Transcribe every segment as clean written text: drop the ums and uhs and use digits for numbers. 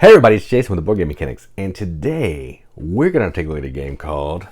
Hey everybody, it's Jason with the Boardgame Mechanics, and today we're going to take a look at a game called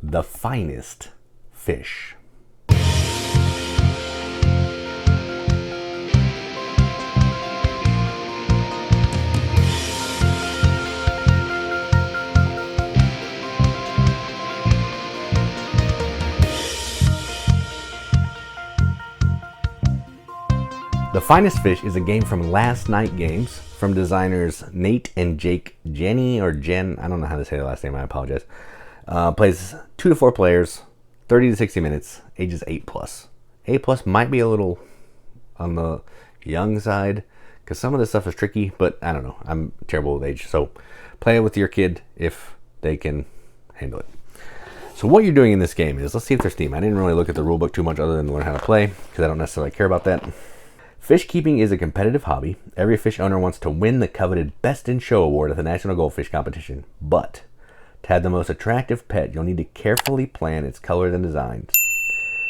The Finest Fish. The Finest Fish is a game from Last Night Games from designers Nate and Jake Jenny or Jen. I don't know how to say their last name. I apologize. Plays 2 to 4 players, 30 to 60 minutes, ages 8 plus. 8 plus might be a little on the young side because some of this stuff is tricky, but I don't know. I'm terrible with age, so play it with your kid if they can handle it. So what you're doing in this game is, let's see if there's theme. I didn't really look at the rulebook too much other than learn how to play because I don't necessarily care about that. Fishkeeping is a competitive hobby. Every fish owner wants to win the coveted Best in Show award at the National Goldfish Competition. But to have the most attractive pet, you'll need to carefully plan its colors and designs.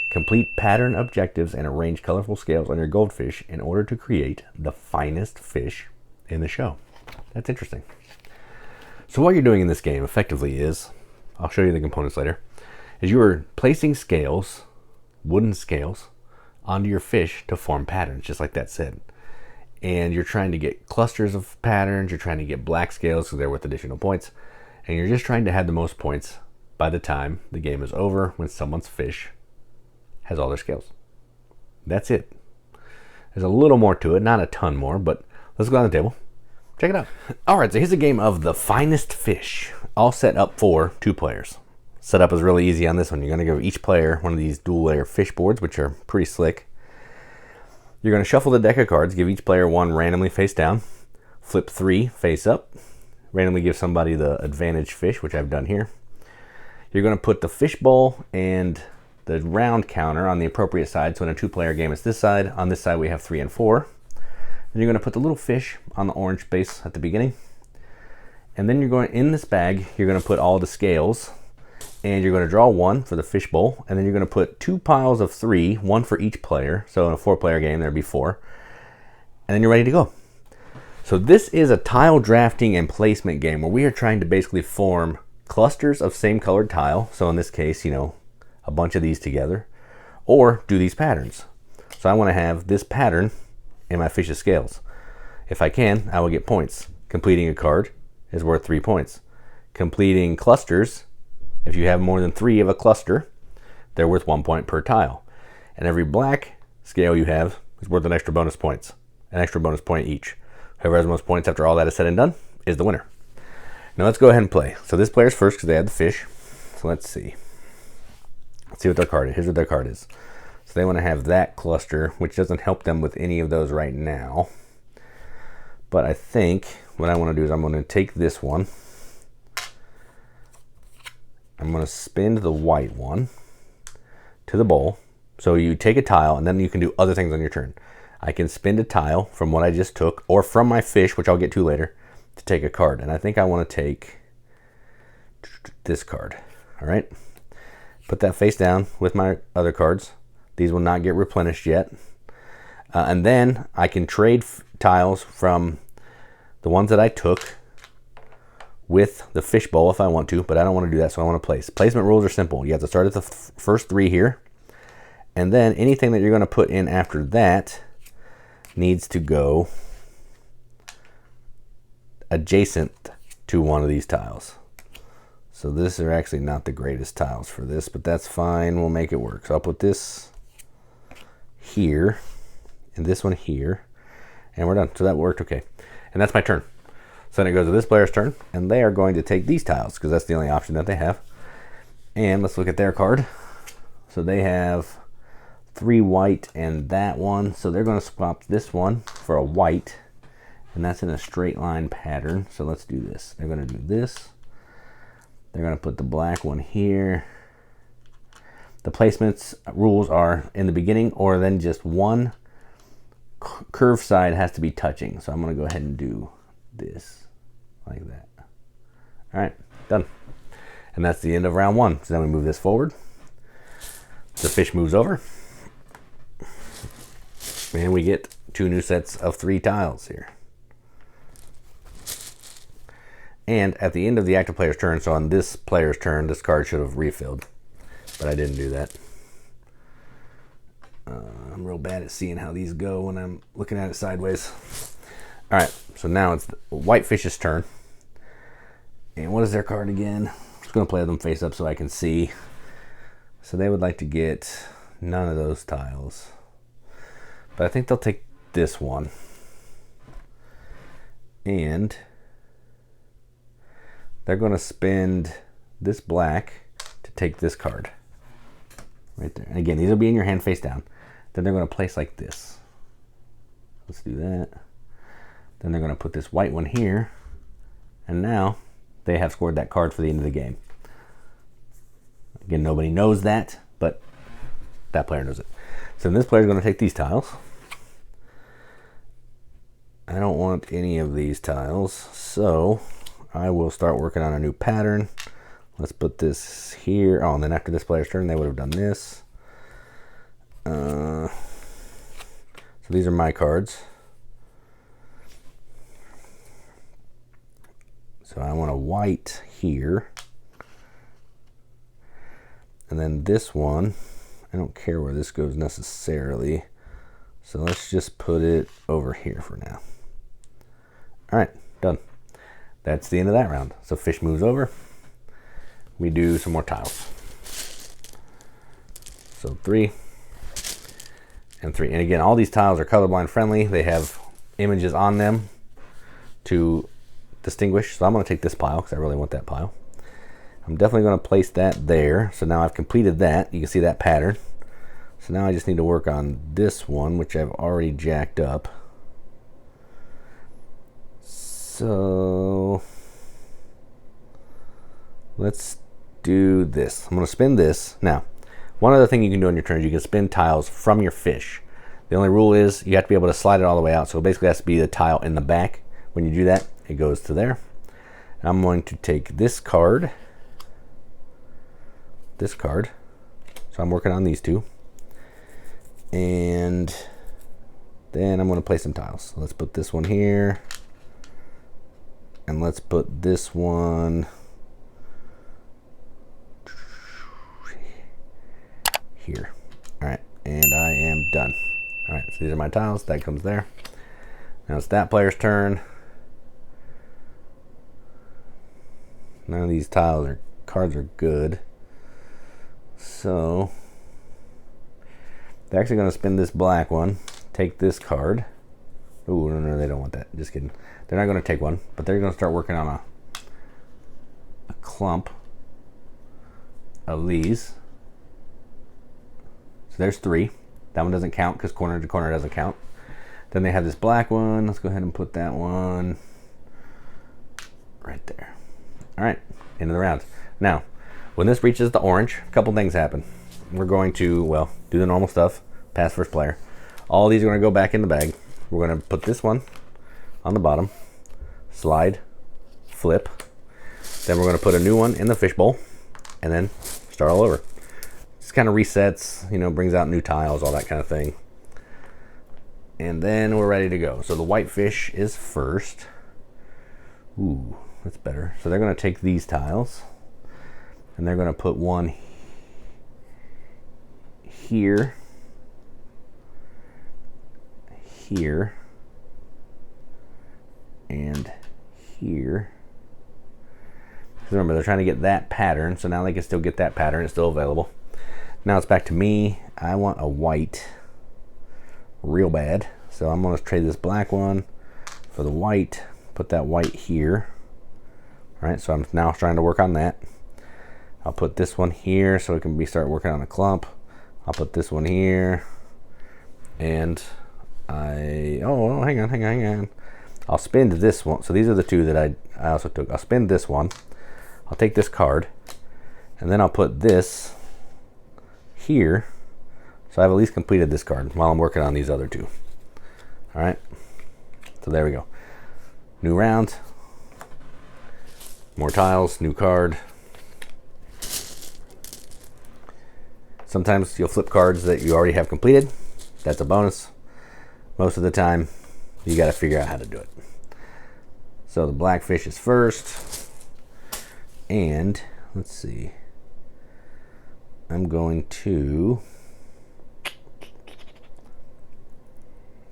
Complete pattern objectives and arrange colorful scales on your goldfish in order to create the finest fish in the show. That's interesting. So what you're doing in this game effectively is, I'll show you the components later, is you are placing scales, wooden scales, onto your fish to form patterns, just like that said. And you're trying to get clusters of patterns, you're trying to get black scales because they're worth additional points, and you're just trying to have the most points by the time the game is over when someone's fish has all their scales. That's it. There's a little more to it, not a ton more, but let's go on the table. Check it out. Alright, so here's a game of The Finest Fish, all set up for 2 players. Setup is really easy on this one. You're going to give each player one of these dual layer fish boards, which are pretty slick. You're going to shuffle the deck of cards, give each player one randomly face down, flip 3 face up, randomly give somebody the advantage fish, which I've done here. You're going to put the fish bowl and the round counter on the appropriate side. So in a 2-player game, it's this side. On this side, we have 3 and 4. Then you're going to put the little fish on the orange base at the beginning. And then you're going, in this bag, you're going to put all the scales. And you're going to draw 1 for the fish bowl, and then you're going to put 2 piles of 3, 1 for each player. So in a 4-player game, there'd be 4. And then you're ready to go. So this is a tile drafting and placement game where we are trying to basically form clusters of same colored tile. So in this case, a bunch of these together, or do these patterns. So I want to have this pattern in my fish's scales. If I can, I will get points. Completing a card is worth 3 points. Completing clusters, if you have more than 3 of a cluster, they're worth 1 point per tile. And every black scale you have is worth an extra bonus points. An extra bonus point each. Whoever has the most points after all that is said and done is the winner. Now let's go ahead and play. So this player's first because they had the fish. So let's see. Let's see what their card is. Here's what their card is. So they want to have that cluster, which doesn't help them with any of those right now. But I think what I want to do is I'm going to take this one. I'm going to spin the white one to the bowl. So you take a tile, and then you can do other things on your turn. I can spin a tile from what I just took, or from my fish, which I'll get to later, to take a card. And I think I want to take this card. All right. Put that face down with my other cards. These will not get replenished yet. And then I can trade tiles from the ones that I took with the fish bowl if I want to, but I don't want to do that, so I want to place. Placement rules are simple. You have to start at the first 3 here, and then anything that you're going to put in after that needs to go adjacent to one of these tiles. So this are actually not the greatest tiles for this, but that's fine. We'll make it work. So I'll put this here and this one here, and we're done. So that worked okay. And that's my turn. So then it goes to this player's turn, and they are going to take these tiles because that's the only option that they have. And let's look at their card. So they have 3 white and that one. So they're going to swap this one for a white, and that's in a straight line pattern. So let's do this. They're going to do this. They're going to put the black one here. The placements rules are in the beginning, or then just one curved side has to be touching. So I'm going to go ahead and do this. Like that. All right, done. And that's the end of round 1. So then we move this forward. The fish moves over. And we get 2 new sets of 3 tiles here. And at the end of the active player's turn, so on this player's turn, this card should have refilled. But I didn't do that. I'm real bad at seeing how these go when I'm looking at it sideways. All right, so now it's the Whitefish's turn. And what is their card again? I'm just going to play them face up so I can see. So they would like to get none of those tiles. But I think they'll take this one. And they're going to spend this black to take this card. Right there. And again, these will be in your hand face down. Then they're going to place like this. Let's do that. Then they're going to put this white one here. And now they have scored that card for the end of the game. Again, nobody knows that, but that player knows it. So this player is going to take these tiles. I don't want any of these tiles, so I will start working on a new pattern. Let's put this here. Oh, and then after this player's turn, they would have done this. So these are my cards. So I want a white here. And then this one, I don't care where this goes necessarily. So let's just put it over here for now. All right, done. That's the end of that round. So fish moves over. We do some more tiles. So 3 and 3. And again, all these tiles are colorblind friendly. They have images on them to distinguish. So I'm going to take this pile because I really want that pile. I'm definitely going to place that there. So now I've completed that. You can see that pattern. So now I just need to work on this one, which I've already jacked up. So let's do this. I'm going to spin this. Now, one other thing you can do on your turn is you can spin tiles from your fish. The only rule is you have to be able to slide it all the way out. So it basically has to be the tile in the back. When you do that, it goes to there. I'm going to take this card. So I'm working on these two. And then I'm going to place some tiles. So let's put this one here. And let's put this one here. All right, and I am done. All right, so these are my tiles. That comes there. Now it's that player's turn. None of these cards are good. So they're actually going to spin this black one, take this card. Oh, no, they don't want that. Just kidding. They're not going to take one, but they're going to start working on a clump of these. So there's 3. That one doesn't count because corner to corner doesn't count. Then they have this black one. Let's go ahead and put that one right there. All right, end of the round. Now, when this reaches the orange, a couple things happen. We're going to, well, do the normal stuff, pass first player. All these are going to go back in the bag. We're going to put this one on the bottom, slide, flip. Then we're going to put a new one in the fishbowl, and then start all over. Just kind of resets, brings out new tiles, all that kind of thing. And then we're ready to go. So the white fish is first. Ooh, that's better. So they're going to take these tiles, and they're going to put one here, here, and here. Remember, they're trying to get that pattern, so now they can still get that pattern. It's still available. Now it's back to me. I want a white real bad, so I'm going to trade this black one for the white. Put that white here. All right, so I'm now trying to work on that. I'll put this one here so it can start working on a clump. I'll put this one here, and hang on. I'll spin this one. So these are the two that I also took. I'll spin this one. I'll take this card, and then I'll put this here. So I've at least completed this card while I'm working on these other two. All right. So there we go. New round. More tiles, new card. Sometimes you'll flip cards that you already have completed. That's a bonus. Most of the time, you got to figure out how to do it. So the black fish is first. And let's see. I'm going to...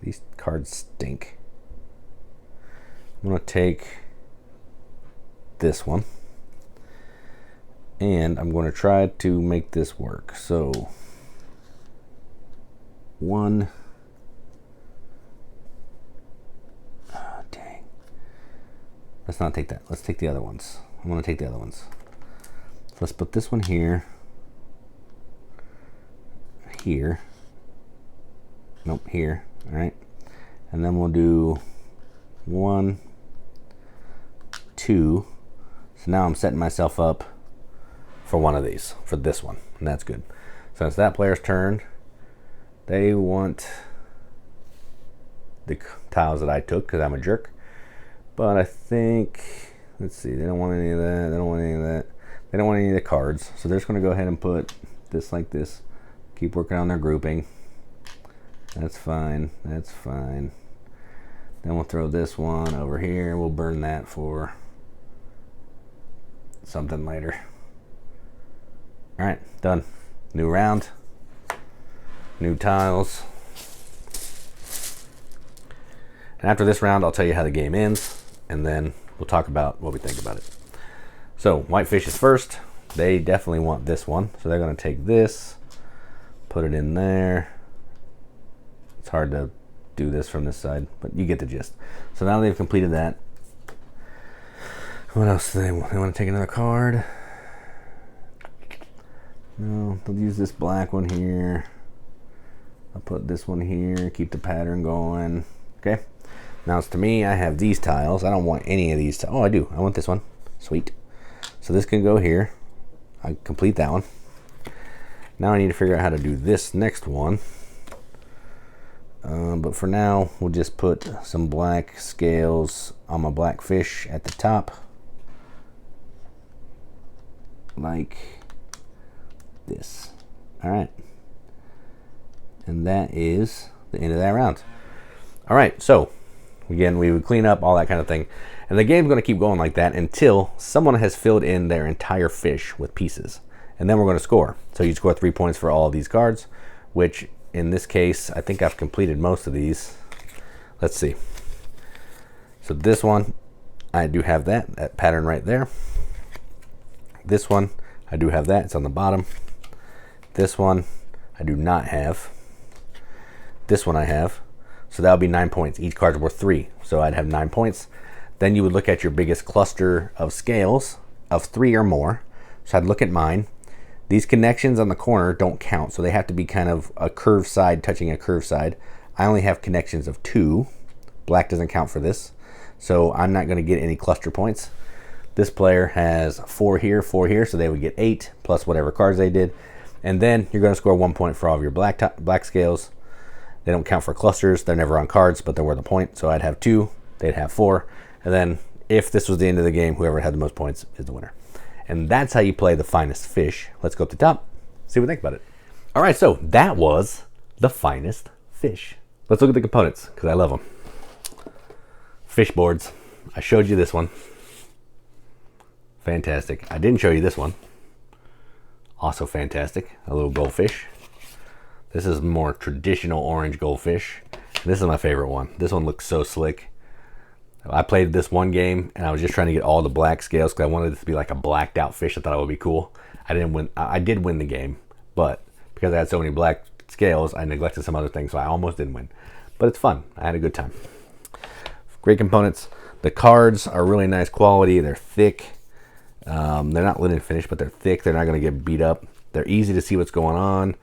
These cards stink. I'm going to take this one. And I'm going to try to make this work. So, one. Oh, dang. Let's not take that. Let's take the other ones. I'm going to take the other ones. So let's put this one here. Here. Nope, here. All right. And then we'll do 1, 2. So now I'm setting myself up for one of these, for this one, and that's good. So it's that player's turn. They want the tiles that I took because I'm a jerk. But I think, let's see, they don't want any of that, they don't want any of that. They don't want any of the cards. So they're just going to go ahead and put this like this. Keep working on their grouping. That's fine, that's fine. Then we'll throw this one over here. We'll burn that for something later. All right, done. New round, new tiles. And after this round, I'll tell you how the game ends, and then we'll talk about what we think about it. So whitefish is first. They definitely want this one, so they're going to take this, put it in there. It's hard to do this from this side, but you get the gist. So now they've completed that. What else do they want? They want to take another card. No, they'll use this black one here. I'll put this one here, keep the pattern going. Okay. Now it's to me, I have these tiles. I don't want any of these. Oh, I do. I want this one. Sweet. So this can go here. I complete that one. Now I need to figure out how to do this next one. But for now, we'll just put some black scales on my black fish at the top. Like this. All right. And that is the end of that round. All right, so again, we would clean up all that kind of thing. And the game's going to keep going like that until someone has filled in their entire fish with pieces. And then we're going to score. So you score 3 points for all of these cards, which in this case, I think I've completed most of these. Let's see. So this one, I do have that pattern right there. This one, I do have that. It's on the bottom. This one, I do not have. This one I have. So that would be 9 points. Each card's worth 3. So I'd have 9 points. Then you would look at your biggest cluster of scales of 3 or more. So I'd look at mine. These connections on the corner don't count. So they have to be kind of a curved side touching a curved side. I only have connections of 2. Black doesn't count for this. So I'm not going to get any cluster points. This player has 4 here, 4 here. So they would get 8 plus whatever cards they did. And then you're going to score 1 point for all of your black scales. They don't count for clusters. They're never on cards, but they're worth a point. So I'd have 2. They'd have 4. And then if this was the end of the game, whoever had the most points is the winner. And that's how you play the finest fish. Let's go up to the top, see what we think about it. All right, so that was the finest fish. Let's look at the components, because I love them. Fish boards. I showed you this one. Fantastic. I didn't show you this one. Also fantastic. A little goldfish. This is more traditional orange goldfish. This is my favorite one. This one looks so slick. I played this one game and I was just trying to get all the black scales because I wanted it to be like a blacked out fish. I thought it would be cool. I didn't win. I did win the game, but because I had so many black scales, I neglected some other things, so I almost didn't win. But it's fun. I had a good time. Great components. The cards are really nice quality. They're thick. They're not linen finished, but they're thick. They're not going to get beat up. They're easy to see what's going on.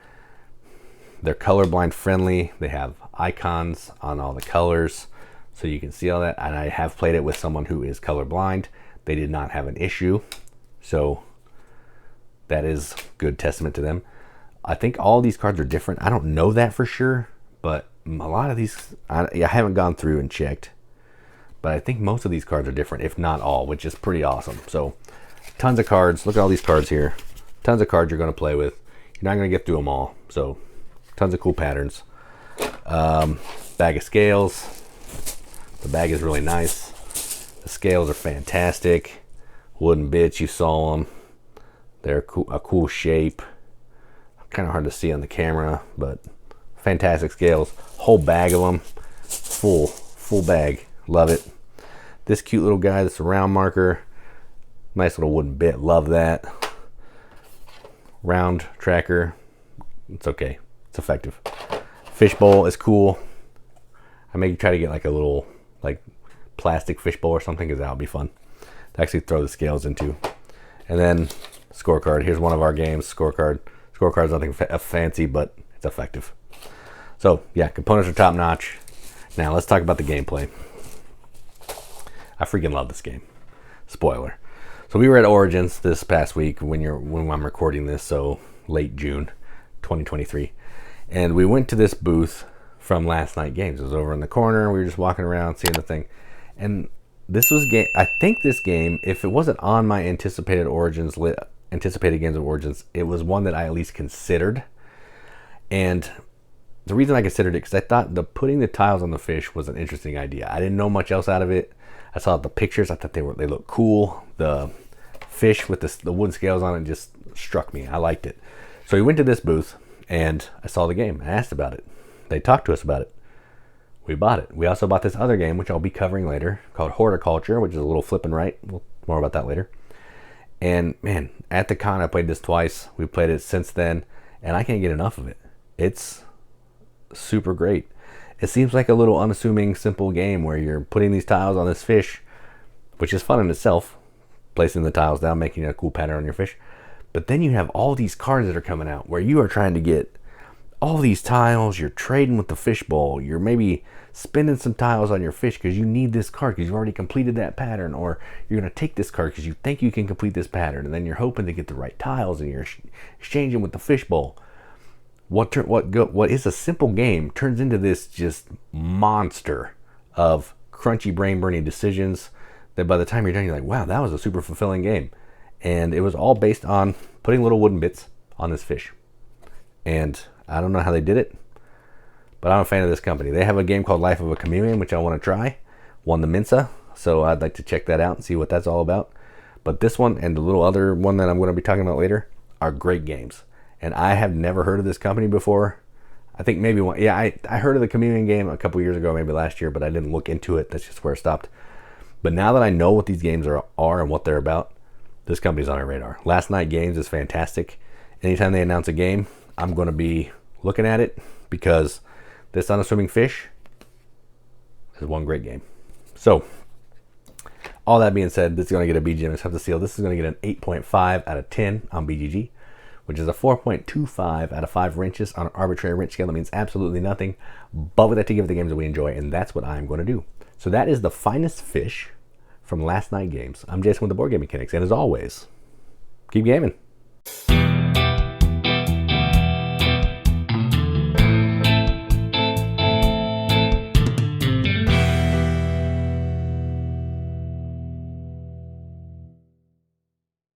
They're colorblind friendly. They have icons on all the colors, so you can see all that. And I have played it with someone who is colorblind. They did not have an issue, so that is good testament to them. I think all these cards are different. I don't know that for sure, but a lot of these, I haven't gone through and checked, but I think most of these cards are different, if not all, which is pretty awesome. So tons of cards. Look at all these cards here. Tons of cards you're going to play with. You're not going to get through them all. So tons of cool patterns. Bag of scales. The bag is really nice. The scales are fantastic. Wooden bits, you saw them. They're a cool shape. Kind of hard to see on the camera, but fantastic scales. Whole bag of them. Full bag. Love it. This cute little guy, that's a round marker. Nice little wooden bit. Love that. Round tracker. It's okay. It's effective. Fishbowl is cool. I may try to get like a little like plastic fishbowl or something, because that would be fun to actually throw the scales into. And then scorecard. Here's one of our games. Scorecard. Scorecard's nothing fancy, but it's effective. So yeah, components are top notch. Now let's talk about the gameplay. I freaking love this game. Spoiler. So we were at Origins this past week when I'm recording this, so late June 2023. And we went to this booth from Last Night Games. It was over in the corner. We were just walking around seeing the thing. And this was I think this game, if it wasn't on my anticipated games of Origins, it was one that I at least considered. And the reason I considered it, because I thought putting the tiles on the fish was an interesting idea. I didn't know much else out of it. I saw the pictures. I thought they looked cool. The fish with the wooden scales on it just struck me. I liked it. So we went to this booth and I saw the game. I asked about it. They talked to us about it. We bought it. We also bought this other game, which I'll be covering later, called Horticulture, which is a little flip and right. More about that later. And man, at the con, I played this twice. We played it since then, and I can't get enough of it. It's super great. It seems like a little unassuming, simple game where you're putting these tiles on this fish, which is fun in itself, placing the tiles down, making a cool pattern on your fish. But then you have all these cards that are coming out where you are trying to get all these tiles. You're trading with the fishbowl. You're maybe spending some tiles on your fish because you need this card because you've already completed that pattern, or you're going to take this card because you think you can complete this pattern, and then you're hoping to get the right tiles, and you're exchanging with the fishbowl. What is a simple game turns into this just monster of crunchy, brain-burning decisions that by the time you're done, you're like, wow, that was a super fulfilling game. And it was all based on putting little wooden bits on this fish. And I don't know how they did it, but I'm a fan of this company. They have a game called Life of a Chameleon, which I want to try. Won the Mensa, so I'd like to check that out and see what that's all about. But this one and the little other one that I'm going to be talking about later are great games. And I have never heard of this company before. I think maybe one. Yeah, I heard of the Chameleon game a couple years ago, maybe last year, but I didn't look into it. That's just where it stopped. But now that I know what these games are and what they're about, this company's on our radar. Last Night Games is fantastic. Anytime they announce a game, I'm going to be looking at it because this unassuming fish is one great game. So, all that being said, this is going to get a BGM. Just have to seal. This is going to get an 8.5 out of 10 on BGG, which is a 4.25 out of 5 wrenches on an arbitrary wrench scale. That means absolutely nothing, but we like to give the games that we enjoy, and that's what I'm going to do. So that is the finest fish from Last Night Games. I'm Jason with the Board Game Mechanics, and as always, keep gaming.